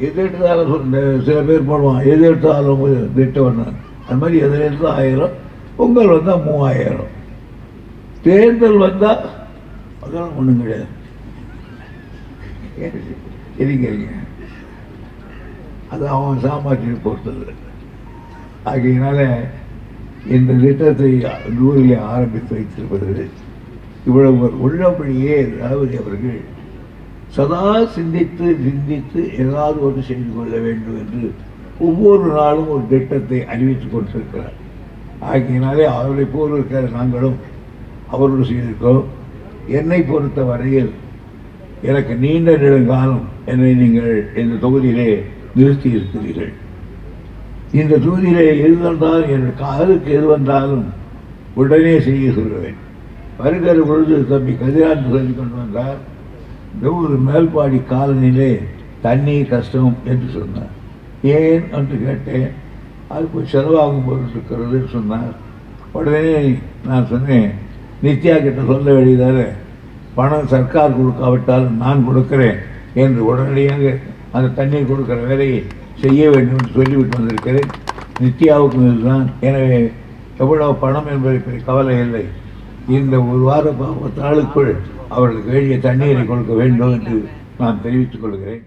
எது எடுத்தாலும் சில பேர் போடுவான், எது எடுத்தாலும் திட்டம். அது மாதிரி எது எடுத்தால் 1000, பொங்கல் வந்தால் 3000, தேர்தல் வந்தால் அதெல்லாம் ஒன்றும் கிடையாது. சரிங்க, அது அவன் சாமானியை பொறுத்தது. ஆகையினால இந்த திட்டத்தை 100 ஆரம்பித்து வைத்திருப்பது இவ்வளவு உள்ளபடியே திரௌபதி அவர்கள் சதா சிந்தித்து சிந்தித்து ஏதாவது ஒன்று செய்து கொள்ள வேண்டும் என்று ஒவ்வொரு நாளும் ஒரு திட்டத்தை அறிவித்துக் கொண்டிருக்கிறார். ஆகையினாலே அவரை போல் இருக்கிற நாங்களும் அவரோடு செய்திருக்கோம். என்னை பொறுத்த வரையில் எனக்கு நீண்ட நெடுங்காலம் என்னை நீங்கள் இந்த தொகுதியிலே நிறுத்தி இருக்கிறீர்கள். இந்த தொகுதியிலே எது வந்தாலும் என் காலுக்கு எது வந்தாலும் உடனே செய்ய சொல்லுவேன். வருகிற பொழுது தம்பி கதிராந்து சொல்லிக் கொண்டு வந்தார், இந்த ஒரு மேல்பாடி காலனிலே தண்ணீர் கஷ்டம் என்று சொன்னார். ஏன் என்று கேட்டேன். அதுக்கு செலவாகும் போது இருக்கிறது சொன்னார். உடனே நான் சொன்னேன், நித்யா கிட்ட சொல்ல வேண்டியதால பணம் சர்க்கார் கொடுக்காவிட்டாலும் நான் கொடுக்கிறேன் என்று உடனடியாக அந்த தண்ணீர் கொடுக்கிற வேலையை செய்ய வேண்டும் என்று சொல்லிவிட்டு வந்திருக்கிறேன். நித்யாவுக்கும் இதுதான். எனவே எவ்வளவு பணம் என்பதை கவலை இல்லை. இந்த ஒரு வார 10 நாளுக்குள் அவர்களுக்கு வேண்டிய தண்ணீரை கொடுக்க வேண்டும் என்று நான் தெரிவித்துக் கொள்கிறேன்.